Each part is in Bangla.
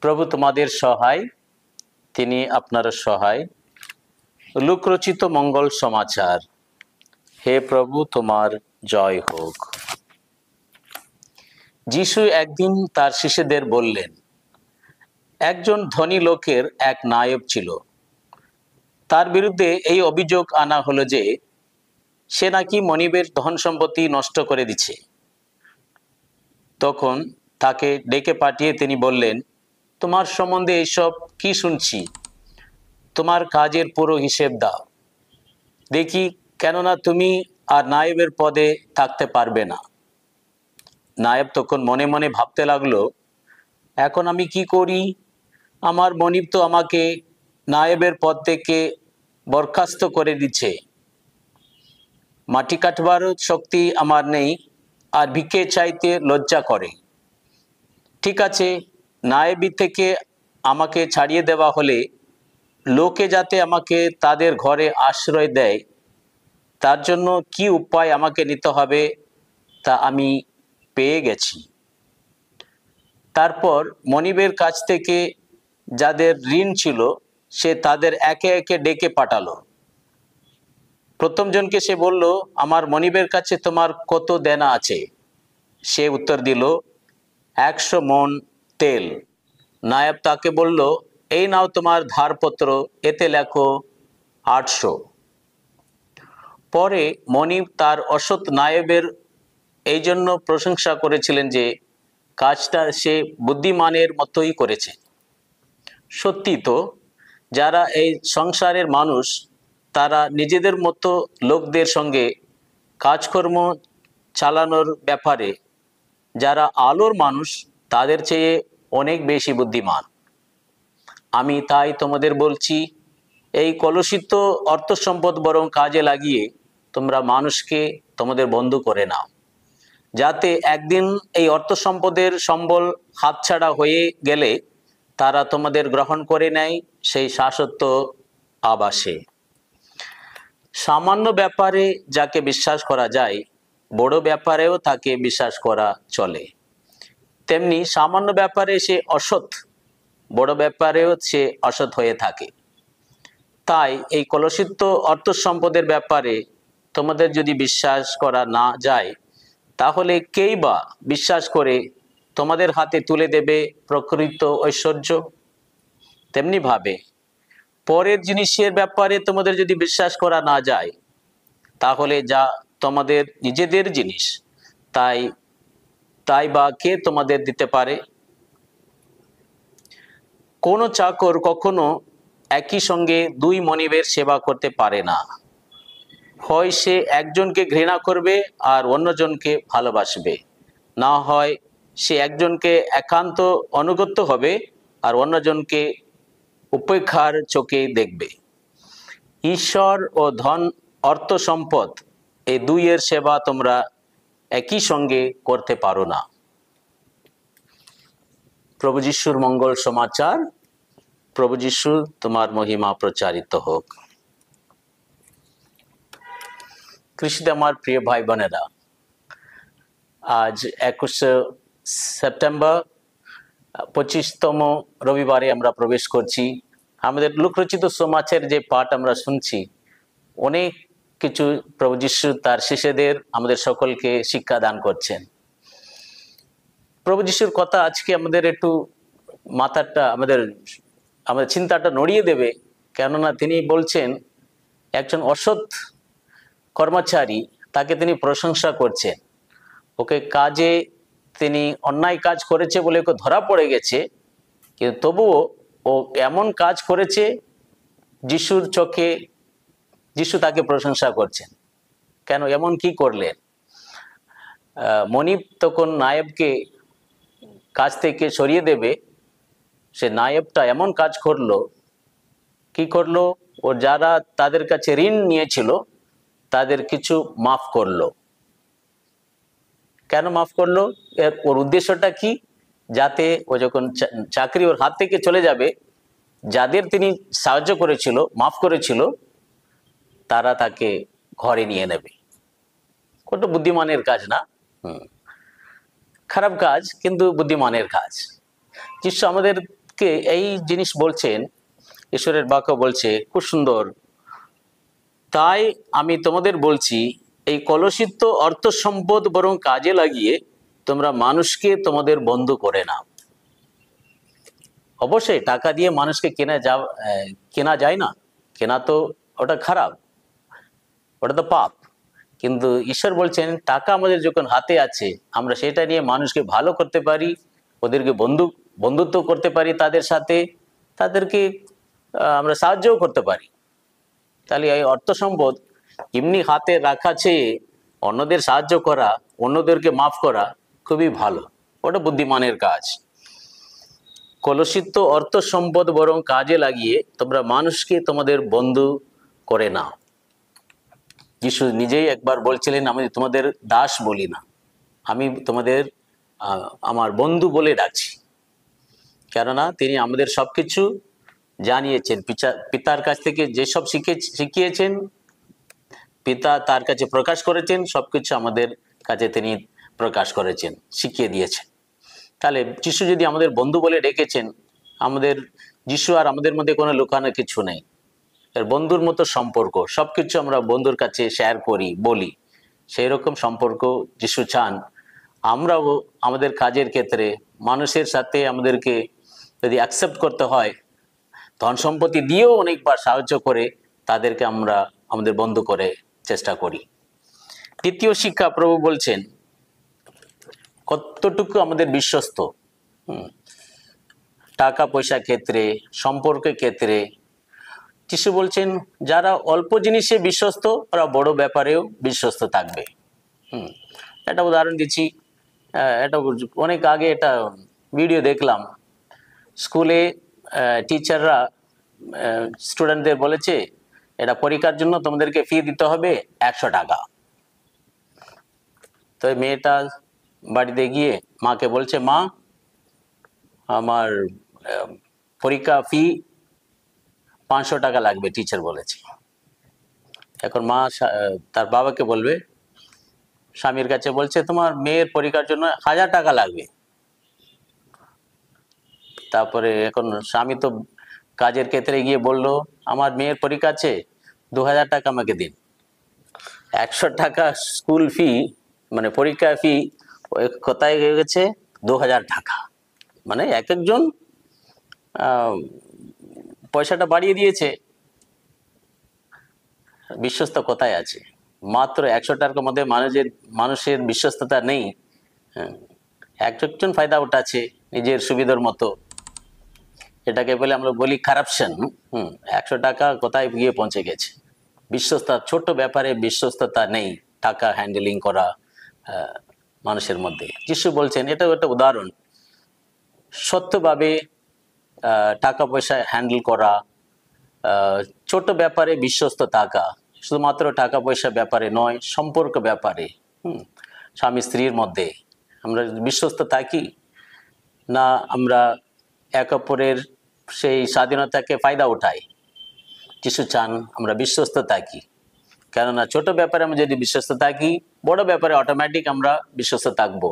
প্রভু তোমাদের সহায়, তিনি আপনার সহায়। লোকরচিত মঙ্গল সমাচার। হে প্রভু, তোমার জয় হোক। যিশু একদিন তার শিষ্যদের বললেন, একজন ধনী লোকের এক নায়েব ছিল। তার বিরুদ্ধে এই অভিযোগ আনা হলো যে সে নাকি মনিবের ধন সম্পত্তি নষ্ট করে দিচ্ছে। তখন তাকে ডেকে পাঠিয়ে তিনি বললেন, তোমার সম্বন্ধে এইসব কি শুনছি? তোমার কাজের পুরো হিসেব দাও দেখি, কেননা তুমি আর নায়েবের পদে থাকতে পারবে না। নায়েব তখন মনে মনে ভাবতে লাগলো, এখন আমি কি করি? আমার মনিব তো আমাকে নায়েবের পদ থেকে বরখাস্ত করে দিচ্ছে। মাটি কাটবারও শক্তি আমার নেই, আর ভিক্ষে চাইতে লজ্জা করে। ঠিক আছে, নায়েবি থেকে আমাকে ছাড়িয়ে দেওয়া হলে লোকে যাতে আমাকে তাদের ঘরে আশ্রয় দেয়, তার জন্য কি উপায় আমাকে নিতে হবে তা আমি পেয়ে গেছি। তারপর মনিবের কাছ থেকে যাদের ঋণ ছিল সে তাদের একে একে ডেকে পাঠালো। প্রথম জনকে সে বলল, আমার মনিবের কাছে তোমার কত দেনা আছে? সে উত্তর দিল, 100 মণ তেল। নায়েব তাকে বলল, এই নাও তোমার ধারপত্র, এতে লেখো 800। পরে মনিব তার অসৎ নায়েবের এই জন্য প্রশংসা করেছিলেন যে কাজটা সে বুদ্ধিমানের মতোই করেছে। সত্যি তো, যারা এই সংসারের মানুষ তারা নিজেদের মতো লোকদের সঙ্গে কাজকর্ম চালানোর ব্যাপারে যারা আলোর মানুষ তাদের চেয়ে অনেক বেশি বুদ্ধিমান। আমি তাই তোমাদের বলছি, এই কলুষিত অর্থ সম্পদ বরং কাজে লাগিয়ে তোমরা মানুষকে তোমাদের বন্ধু করে নাও, যাতে একদিন এই অর্থ সম্পদের সম্বল হাতছাড়া হয়ে গেলে তারা তোমাদের গ্রহণ করে নেয় সেই শাশ্বত আবাসে। সামান্য ব্যাপারে যাকে বিশ্বাস করা যায়, বড় ব্যাপারেও তাকে বিশ্বাস করা চলে। তেমনি সামান্য ব্যাপারে সে অসৎ, বড় ব্যাপারেও সে অসৎ হয়ে থাকে। তাই এই কলুষিত অর্থ সম্পদের ব্যাপারে তোমাদের যদি বিশ্বাস করা না যায়, তাহলে কেই বা বিশ্বাস করে তোমাদের হাতে তুলে দেবে প্রকৃত ঐশ্বর্য? তেমনি ভাবে পরের জিনিসের ব্যাপারে তোমাদের যদি বিশ্বাস করা না যায়, তাহলে যা তোমাদের নিজেদের জিনিস তাই বা কে তোমাদের দিতে পারে? কোনো চাকর কখনো একই সঙ্গে দুই মনিবের সেবা করতে পারে না। হয় সে একজনকে ঘৃণা করবে আর অন্যজনকে ভালোবাসবে, না হয় সে একজনকে একান্ত অনুগত হবে আর অন্যজনকে উপেক্ষার চোখে দেখবে। ঈশ্বর ও ধন, অর্থ সম্পদ, এই দুইয়ের সেবা তোমরা একই সঙ্গে করতে পারো না। প্রভু যিশুর মঙ্গল সমাচার। প্রভু যিশু, তোমার মহিমা প্রচারিত হোক। খ্রিস্টে আমার প্রিয় ভাই বোনেরা, আজ 21 সেপ্টেম্বর 25তম রবিবারে আমরা প্রবেশ করছি। আমাদের লোকরচিত সমাজের যে পাঠ আমরা শুনছি, অনেক কিছু প্রভু যিশু তার শিষ্যদের, আমাদের সকলকে শিক্ষা দান করছেন। প্রভু যিশুর কথা আজকে আমাদের একটু মাথাটা, আমাদের চিন্তাটা নড়িয়ে দেবে। কেননা তিনি বলছেন, একজন অসৎ কর্মচারী, তাকে তিনি প্রশংসা করছেন। ওকে কাজে তিনি অন্যায় কাজ করেছে বলে ওকে ধরা পড়ে গেছে, কিন্তু তবুও ও এমন কাজ করেছে যিশুর চোখে যিশু তাকে প্রশংসা করছেন। কেন, এমন কি করলেন? মনিব তখন নায়েবকে কাজ থেকে সরিয়ে দেবে, সে নায়েবটা এমন কাজ করলো, কি করলো? ও যারা তাদের কাছে ঋণ নিয়েছিল তাদের কিছু মাফ করলো। কেন মাফ করলো? ওর উদ্দেশ্যটা কি? যাতে ও যখন চাকরি ওর হাত থেকে চলে যাবে, যাদের তিনি সাহায্য করেছিল, মাফ করেছিল, তারা তাকে ঘরে নিয়ে নেবে। কত বুদ্ধিমানের কাজ না? খারাপ কাজ, কিন্তু বুদ্ধিমানের কাজ। যিশু আমাদের কে এই জিনিস বলছেন, ঈশ্বরের বাক্য বলছে খুব সুন্দর, তাই আমি তোমাদের বলছি এই কলুষিত অর্থ সম্পদ বরং কাজে লাগিয়ে তোমরা মানুষকে তোমাদের বন্ধু করে নাও। অবশ্যই টাকা দিয়ে মানুষকে কেনা যায় না, কেনা তো ওটা খারাপ, ওটা তো পাপ। কিন্তু ঈশ্বর বলছেন টাকা আমাদের যখন হাতে আছে আমরা সেটা নিয়ে মানুষকে ভালো করতে পারি, ওদেরকে বন্ধুত্ব করতে পারি, তাদের সাথে তাদেরকে আমরা সাহায্যও করতে পারি। তাহলে এই অর্থ সম্পদ এমনি হাতে রাখা চেয়ে অন্যদের সাহায্য করা, অন্যদেরকে মাফ করা খুবই ভালো, ওটা বুদ্ধিমানের কাজ। কলুষিত অর্থ সম্পদ বরং কাজে লাগিয়ে তোমরা মানুষকে তোমাদের বন্ধু করে নাও। যিশু নিজেই একবার বলছিলেন, আমি তোমাদের দাস বলি না, আমি তোমাদের আমার বন্ধু বলে ডাকছি। কেননা তিনি আমাদের সবকিছু জানিয়েছেন, পিতার কাছ থেকে যেসব শিখিয়েছেন, পিতা তার কাছে প্রকাশ করেছেন, সবকিছু আমাদের কাছে তিনি প্রকাশ করেছেন, শিখিয়ে দিয়েছেন। তাহলে যিশু যদি আমাদের বন্ধু বলে ডেকেছেন, আমাদের যিশু আর আমাদের মধ্যে কোনো লুকানো কিছু নেই, বন্ধুর মতো সম্পর্ক, সবকিছু আমরা বন্ধুর কাছে শেয়ার করি, বলি, সেই রকম সম্পর্ক যিশু চান। আমরাও আমাদের কাজের ক্ষেত্রে মানুষের সাথে আমাদেরকে যদি অ্যাকসেপ্ট করতে হয়, ধন সম্পত্তি দিয়েও অনেকবার সাহায্য করে তাদেরকে আমরা আমাদের বন্ধু করে চেষ্টা করি। তৃতীয় শিক্ষা প্রভু বলছেন কতটুকু আমাদের বিশ্বস্ত, টাকা পয়সা ক্ষেত্রে, সম্পর্কের ক্ষেত্রে। যিশু বলছেন যারা অল্প জিনিসে বিশ্বস্ত ওরা বড় ব্যাপারেও বিশ্বস্ত থাকবে। একটা উদাহরণ দিচ্ছি, এটা অনেক আগে একটা ভিডিও দেখলাম, স্কুলে টিচাররা স্টুডেন্টদের বলেছে এটা পরীক্ষার জন্য তোমাদেরকে ফি দিতে হবে 100 টাকা। তো মেয়েটা বাড়িতে গিয়ে মাকে বলছে, মা আমার পরীক্ষা ফি 500 টাকা লাগবে, টিচার বলেছে। এখন মা তার বাবাকে বলবে, স্বামীর কাছে বলছে তোমার মেয়ের পরীক্ষার জন্য 1000 টাকা লাগবে। তারপরে এখন স্বামী তো কাজের ক্ষেত্রে গিয়ে বলল, আমার মেয়ের পরীক্ষা আছে, 2000 টাকা আমাকে দিন। 100 টাকা স্কুল ফি মানে পরীক্ষা ফি কোথায় গেছে 2000 টাকা। মানে এক একজন পয়সাটা বাড়িয়ে দিয়েছে। বিশ্বস্ত কোথায় আছে? মাত্র 100 টাকার মধ্যে মানুষের বিশ্বস্ততা নেই। একজন ফায়দা উঠাচ্ছে নিজের সুবিধার মতো, এটাকে বলে আমরা বলি কারাপশন। 100 টাকা কোথায় গিয়ে পৌঁছে গেছে। বিশ্বস্ততা, ছোট ব্যাপারে বিশ্বস্ততা নেই, টাকা হ্যান্ডেলিং করা মানুষের মধ্যে। যিশু বলছেন এটাও একটা উদাহরণ, সত্যভাবে টাকা পয়সা হ্যান্ডেল করা, ছোট ব্যাপারে বিশ্বস্ত থাকা, শুধুমাত্র টাকা পয়সা ব্যাপারে নয়, সম্পর্ক ব্যাপারে। স্বামী স্ত্রীর মধ্যে আমরা বিশ্বস্ত থাকি না আমরা এক অপরের সেই স্বাধীনতাকে ফায়দা উঠাই? যিশু চান আমরা বিশ্বস্ত থাকি, কেননা ছোট ব্যাপারে আমরা যদি বিশ্বস্ত থাকি, বড় ব্যাপারে অটোমেটিক আমরা বিশ্বস্ত থাকবো।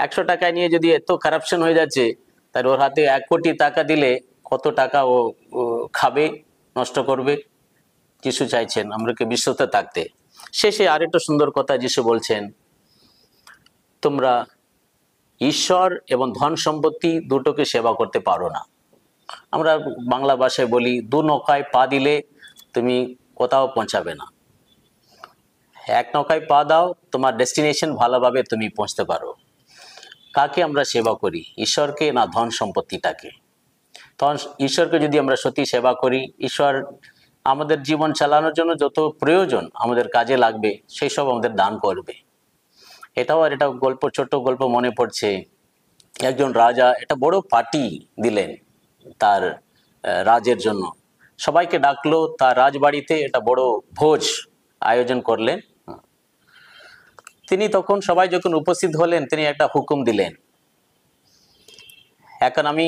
100 টাকা নিয়ে যদি এত কারাপশন হয়ে যাচ্ছে, তাহলে ওর হাতে 1 কোটি টাকা দিলে কত টাকা ও খাবে, নষ্ট করবে। যিশু চাইছেন আমরাকে বিশ্বস্ত থাকতে। শেষে আরেকটা সুন্দর কথা যিশু বলছেন, তোমরা ঈশ্বর এবং ধন সম্পত্তি দুটোকে সেবা করতে পারো না। আমরা বাংলা ভাষায় বলি, 2 নৌকায় পা দিলে তুমি কোথাও পৌঁছাবে না। 1 নৌকায় পা দাও, তোমার ডেস্টিনেশন ভালোভাবে তুমি পৌঁছতে পারো। কাকে আমরা সেবা করি, ঈশ্বরকে না ধন সম্পত্তিটাকে? তখন ঈশ্বরকে যদি আমরা সত্যি সেবা করি, ঈশ্বর আমাদের জীবন চালানোর জন্য যত প্রয়োজন আমাদের কাজে লাগবে সেই সব আমাদের দান করবে। এটাও আর এটা গল্প, ছোট্ট গল্প মনে পড়ছে। একজন রাজা একটা বড় পার্টি দিলেন তার রাজের জন্য, সবাইকে ডাকলো তার রাজবাড়িতে, একটা বড় ভোজ আয়োজন করলেন। তিনি তখন সবাই যখন উপস্থিত হলেন, তিনি একটা হুকুম দিলেন, এখন আমি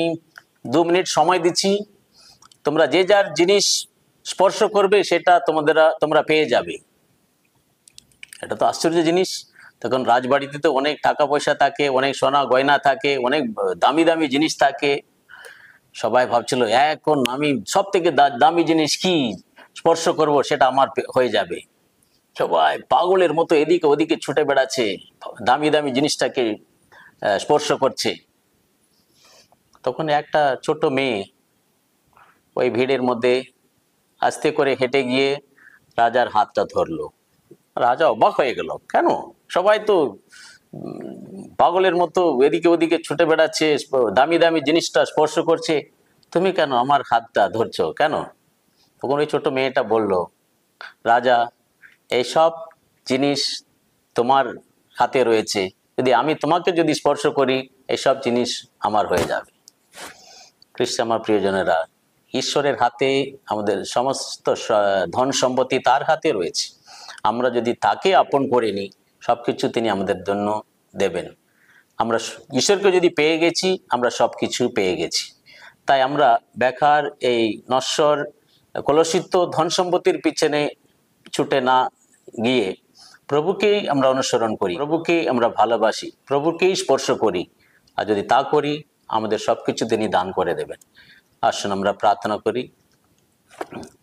2 মিনিট সময় দিচ্ছি, তোমরা যে যার জিনিস স্পর্শ করবে সেটা তোমরা পেয়ে যাবে। এটা তো আশ্চর্য জিনিস। তখন রাজবাড়িতে তো অনেক টাকা পয়সা থাকে, অনেক সোনা গয়না থাকে, অনেক দামি দামি জিনিস থাকে, সবাই ভাবছিল এখন আমি সব থেকে দামি জিনিস কি স্পর্শ করব, সেটা আমার হয়ে যাবে। সবাই পাগলের মতো এদিকে ওদিকে ছুটে বেড়াচ্ছে, দামি দামি জিনিসটাকে স্পর্শ করছে। তখন একটা ছোট মেয়ে ওই ভিড়ের মধ্যে আস্তে করে হেঁটে গিয়ে রাজার হাতটা ধরলো। রাজা অবাক হয়ে গেল, কেন সবাই তো পাগলের মতো এদিকে ওদিকে ছুটে বেড়াচ্ছে, দামি দামি জিনিসটা স্পর্শ করছে, তুমি কেন আমার হাতটা ধরছো কেন? তখন ওই ছোট মেয়েটা বলল, রাজা, এইসব জিনিস তোমার হাতে রয়েছে, যদি আমি তোমাকে যদি স্পর্শ করি এইসব জিনিস আমার হয়ে যাবে। খ্রিস্ট আমার প্রিয়জনেরা, ঈশ্বরের হাতে আমাদের সমস্ত ধন সম্পত্তি তার হাতে রয়েছে। আমরা যদি তাকে আপন করে নিই, সবকিছু তিনি আমাদের জন্য দেবেন। আমরা ঈশ্বরকে যদি পেয়ে গেছি, আমরা সবকিছু পেয়ে গেছি। তাই আমরা বেকার এই নশ্বর কলুষিত ধন সম্পত্তির পিছনে ছুটে না গিয়ে প্রভুকেই আমরা অনুসরণ করি, প্রভুকেই আমরা ভালোবাসি, প্রভুকেই স্পর্শ করি। আর যদি তা করি, আমাদের সবকিছু তিনি দান করে দেবেন। আসুন আমরা প্রার্থনা করি।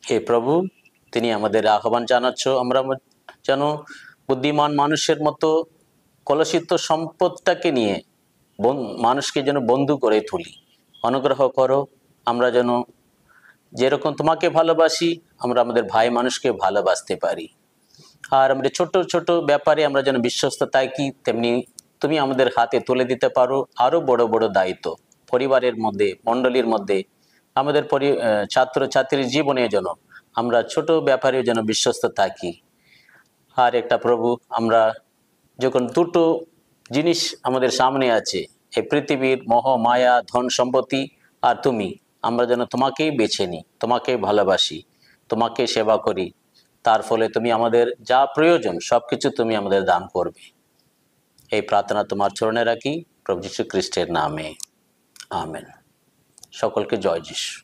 হে প্রভু, তিনি আমাদের আহ্বান জানাচ্ছ, আমরা যেন বুদ্ধিমান মানুষের মতো কলুষিত সম্পদটাকে নিয়ে মানুষকে যেন বন্ধু করে তুলি। অনুগ্রহ করো, আমরা যেন যেরকম তোমাকে ভালোবাসি, আমরা আমাদের ভাই মানুষকে ভালোবাসতে পারি। আর আমাদের ছোট ছোট ব্যাপারে আমরা যেন বিশ্বস্ত থাকি, তেমনি তুমি আমাদের হাতে তুলে দিতে পারো আরো বড় বড় দায়িত্ব। পরিবারের মধ্যে, মণ্ডলীর মধ্যে, আমাদের ছাত্র ছাত্রীর জীবনে যেন আমরা ছোট ব্যাপারেও যেন বিশ্বস্ত থাকি। আর একটা প্রভু, আমরা যখন দুটো জিনিস আমাদের সামনে আছে, এই পৃথিবীর মোহ মায়া ধন সম্পত্তি আর তুমি, আমরা যেন তোমাকেই বেছে নিই, তোমাকেই ভালোবাসি, তোমাকে সেবা করি। তার ফলে তুমি আমাদের যা প্রয়োজন সবকিছু তুমি আমাদের দান করবে। এই প্রার্থনা তোমার চরণে রাখি প্রভু যীশু খ্রিস্টের নামে, আমেন। সকলকে জয় যীশু।